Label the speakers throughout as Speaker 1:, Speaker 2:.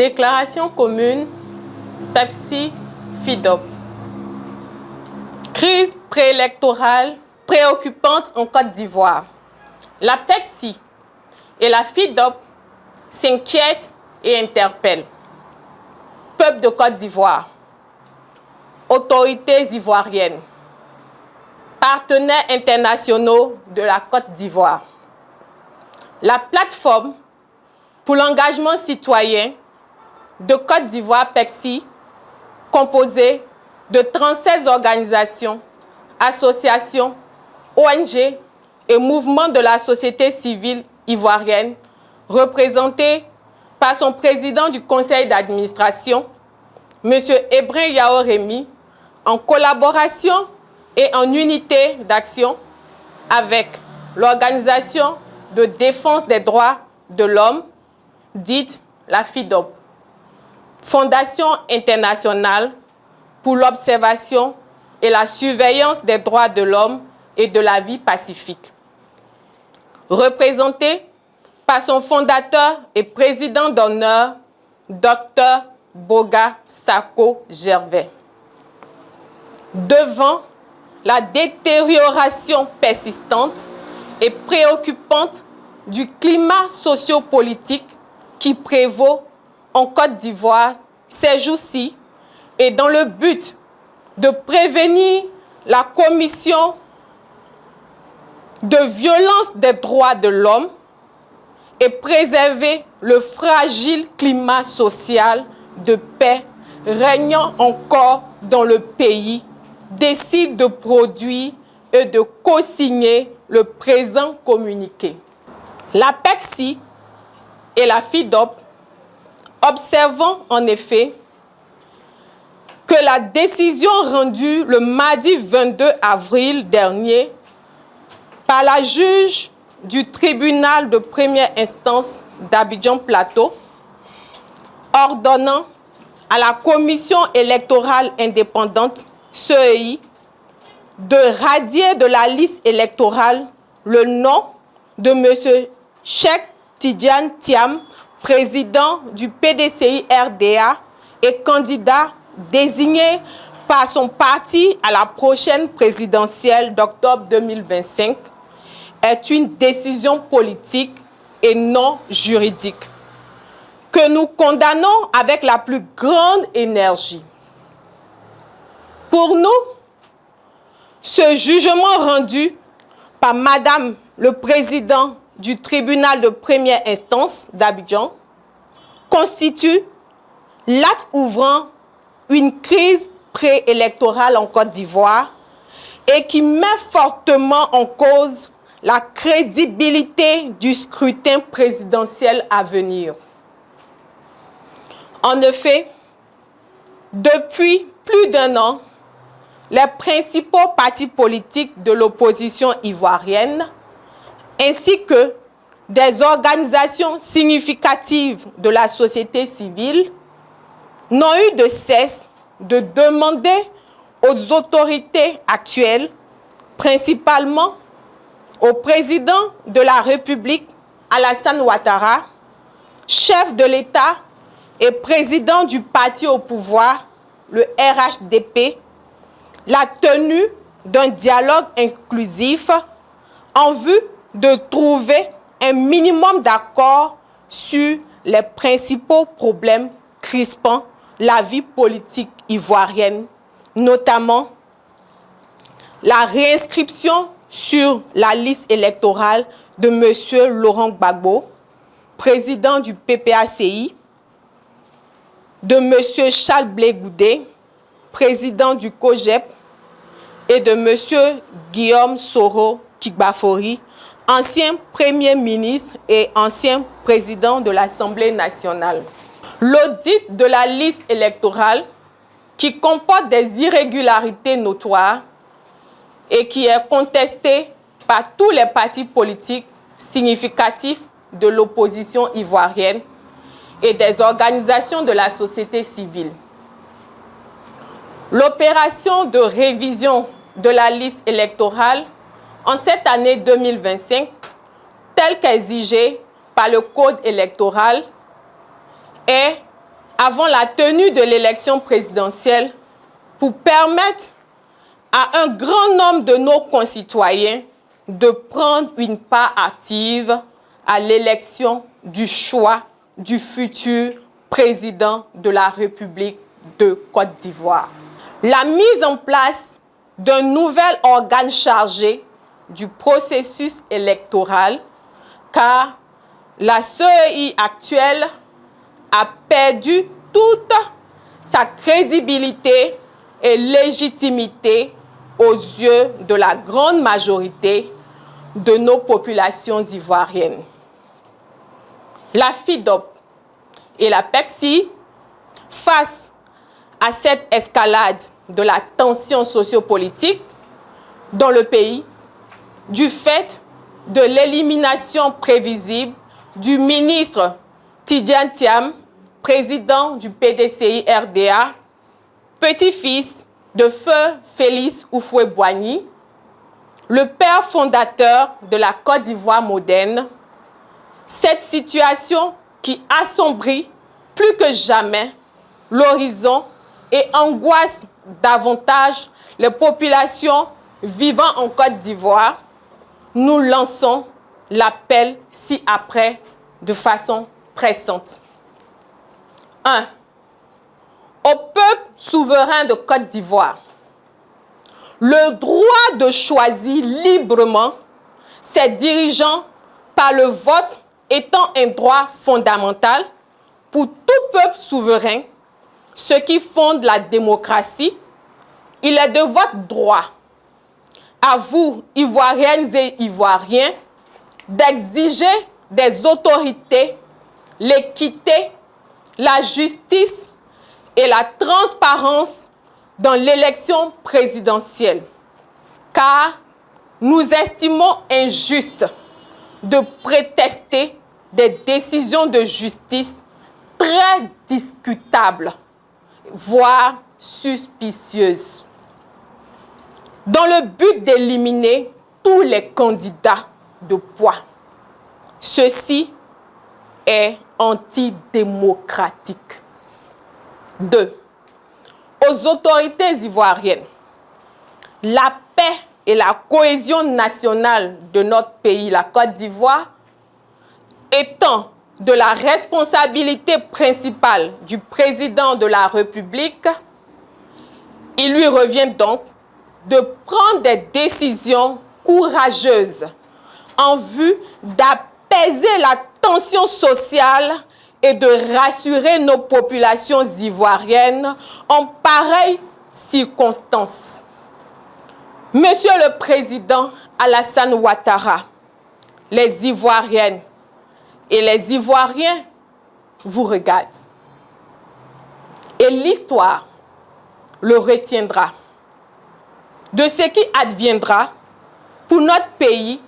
Speaker 1: Déclaration commune Pepsi-FIDOP. Crise préélectorale préoccupante en Côte d'Ivoire. La Pepsi et la FIDOP s'inquiètent et interpellent. Peuple de Côte d'Ivoire, autorités ivoiriennes, partenaires internationaux de la Côte d'Ivoire. La plateforme pour l'engagement citoyen de Côte d'Ivoire Pepsi, composée de 36 organisations, associations, ONG et mouvements de la société civile ivoirienne, représentés par son président du conseil d'administration, M. Ebrin Yao Rémy, en collaboration et en unité d'action avec l'Organisation de défense des droits de l'homme, dite la FIDOP, Fondation internationale pour l'observation et la surveillance des droits de l'homme et de la vie pacifique. Représentée par son fondateur et président d'honneur, Dr Boga Sako Gervais. Devant la détérioration persistante et préoccupante du climat sociopolitique qui prévaut en Côte d'Ivoire ces jours-ci, et dans le but de prévenir la commission de violence des droits de l'homme et préserver le fragile climat social de paix régnant encore dans le pays, décide de produire et de co-signer le présent communiqué. La Pepsi et la FIDOP observant en effet que la décision rendue le mardi 22 avril dernier par la juge du tribunal de première instance d'Abidjan Plateau, ordonnant à la commission électorale indépendante, CEI, de radier de la liste électorale le nom de M. Cheikh Tidiane Thiam, président du PDCI-RDA et candidat désigné par son parti à la prochaine présidentielle d'octobre 2025, est une décision politique et non juridique que nous condamnons avec la plus grande énergie. Pour nous, ce jugement rendu par Madame le Président du tribunal de première instance d'Abidjan constitue l'acte ouvrant une crise préélectorale en Côte d'Ivoire et qui met fortement en cause la crédibilité du scrutin présidentiel à venir. En effet, depuis plus d'un an, les principaux partis politiques de l'opposition ivoirienne ainsi que des organisations significatives de la société civile n'ont eu de cesse de demander aux autorités actuelles, principalement au président de la République, Alassane Ouattara, chef de l'État et président du parti au pouvoir, le RHDP, la tenue d'un dialogue inclusif en vue de trouver un minimum d'accord sur les principaux problèmes crispant la vie politique ivoirienne, notamment la réinscription sur la liste électorale de M. Laurent Gbagbo, président du PPACI, de M. Charles Blé Goudé, président du COGEP, et de M. Guillaume Soro Kigbafori, ancien Premier ministre et ancien président de l'Assemblée nationale. L'audit de la liste électorale, qui comporte des irrégularités notoires et qui est contesté par tous les partis politiques significatifs de l'opposition ivoirienne et des organisations de la société civile. L'opération de révision de la liste électorale en cette année 2025, telle qu'exigée par le Code électoral, est avant la tenue de l'élection présidentielle pour permettre à un grand nombre de nos concitoyens de prendre une part active à l'élection du choix du futur président de la République de Côte d'Ivoire. La mise en place d'un nouvel organe chargé du processus électoral, car la CEI actuelle a perdu toute sa crédibilité et légitimité aux yeux de la grande majorité de nos populations ivoiriennes. La FIDOP et la PECSI, face à cette escalade de la tension sociopolitique dans le pays, du fait de l'élimination prévisible du ministre Tidjane Thiam, président du PDCI-RDA, petit-fils de feu Félix Houphouët-Boigny, le père fondateur de la Côte d'Ivoire moderne, cette situation qui assombrit plus que jamais l'horizon et angoisse davantage les populations vivant en Côte d'Ivoire, nous lançons l'appel ci-après de façon pressante. 1. Au peuple souverain de Côte d'Ivoire, le droit de choisir librement ses dirigeants par le vote étant un droit fondamental pour tout peuple souverain, ce qui fonde la démocratie, il est de votre droit, à vous, Ivoiriennes et Ivoiriens, d'exiger des autorités l'équité, la justice et la transparence dans l'élection présidentielle, car nous estimons injuste de prétester des décisions de justice très discutables, voire suspicieuses, dans le but d'éliminer tous les candidats de poids. Ceci est antidémocratique. 2. Aux autorités ivoiriennes, la paix et la cohésion nationale de notre pays, la Côte d'Ivoire, étant de la responsabilité principale du président de la République, il lui revient donc de prendre des décisions courageuses en vue d'apaiser la tension sociale et de rassurer nos populations ivoiriennes en pareilles circonstances. Monsieur le Président Alassane Ouattara, les Ivoiriennes et les Ivoiriens vous regardent. Et l'histoire le retiendra de ce qui adviendra pour notre pays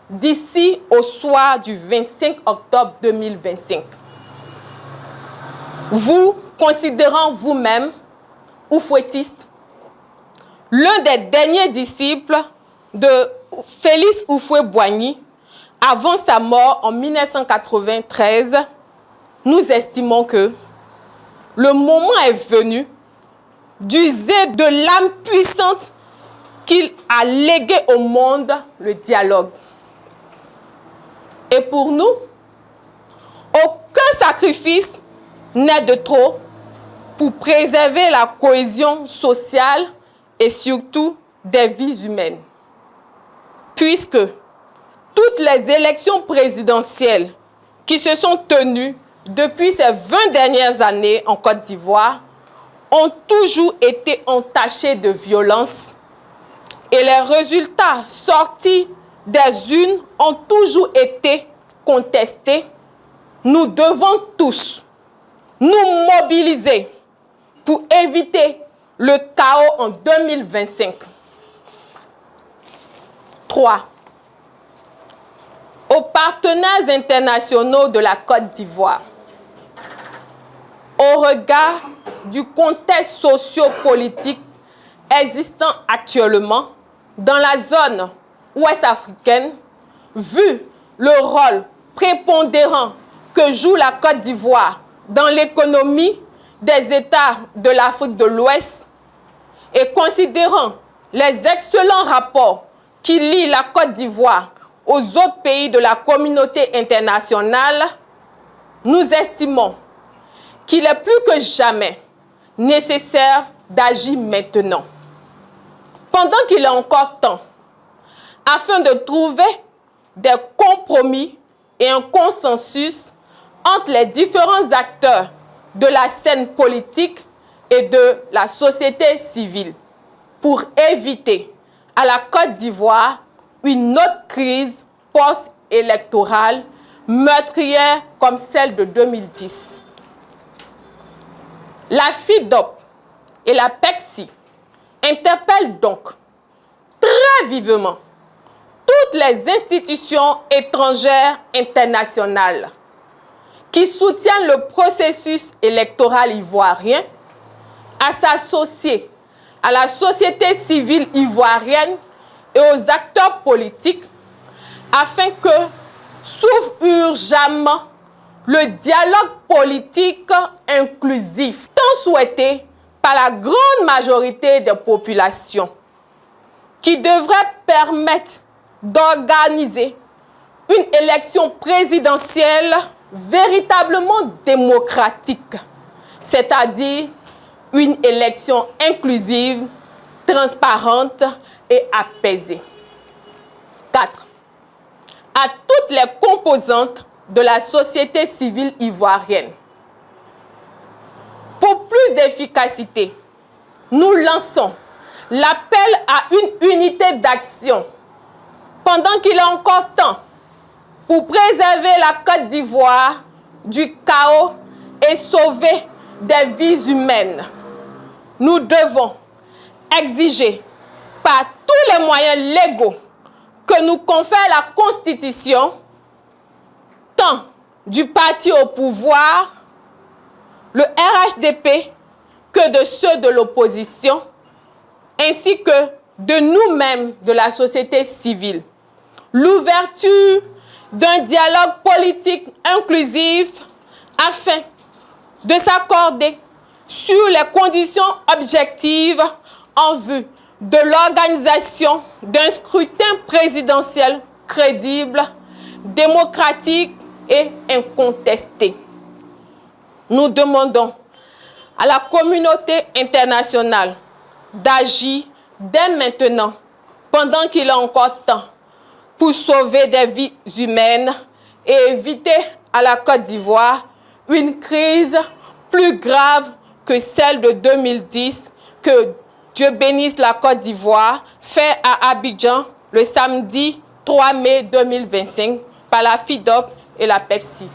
Speaker 1: d'ici au soir du 25 octobre 2025. Vous, considérant vous-même oufouettiste, l'un des derniers disciples de Félix Houphouët-Boigny, avant sa mort en 1993, nous estimons que le moment est venu d'user de l'âme puissante qu'il a léguée au monde, le dialogue. Et pour nous, aucun sacrifice n'est de trop pour préserver la cohésion sociale et surtout des vies humaines. Puisque toutes les élections présidentielles qui se sont tenues depuis ces 20 dernières années en Côte d'Ivoire ont toujours été entachées de violence et les résultats sortis des urnes ont toujours été contestés. Nous devons tous nous mobiliser pour éviter le chaos en 2025. 3. Aux partenaires internationaux de la Côte d'Ivoire, au regard du contexte socio-politique existant actuellement dans la zone ouest africaine, vu le rôle prépondérant que joue la Côte d'Ivoire dans l'économie des États de l'Afrique de l'Ouest et considérant les excellents rapports qui lient la Côte d'Ivoire aux autres pays de la communauté internationale, nous estimons qu'il est plus que jamais nécessaire d'agir maintenant, pendant qu'il est encore temps, afin de trouver des compromis et un consensus entre les différents acteurs de la scène politique et de la société civile pour éviter à la Côte d'Ivoire une autre crise post-électorale meurtrière comme celle de 2010. La FIDOP et la PECSI interpellent donc très vivement toutes les institutions étrangères internationales qui soutiennent le processus électoral ivoirien à s'associer à la société civile ivoirienne et aux acteurs politiques afin que s'ouvre urgemment le dialogue politique inclusif, tant souhaité par la grande majorité des populations, qui devrait permettre d'organiser une élection présidentielle véritablement démocratique, c'est-à-dire une élection inclusive, transparente et apaisée. 4. À toutes les composantes de la société civile ivoirienne. Pour plus d'efficacité, nous lançons l'appel à une unité d'action pendant qu'il est encore temps pour préserver la Côte d'Ivoire du chaos et sauver des vies humaines. Nous devons exiger par tous les moyens légaux que nous confère la Constitution, tant du parti au pouvoir, le RHDP, que de ceux de l'opposition, ainsi que de nous-mêmes de la société civile. L'ouverture d'un dialogue politique inclusif afin de s'accorder sur les conditions objectives en vue de l'organisation d'un scrutin présidentiel crédible, démocratique et incontesté. Nous demandons à la communauté internationale d'agir dès maintenant, pendant qu'il est encore temps, pour sauver des vies humaines et éviter à la Côte d'Ivoire une crise plus grave que celle de 2010 que Dieu bénisse la Côte d'Ivoire, fait à Abidjan le samedi 3 mai 2025 par la FIDOP et la PECSI.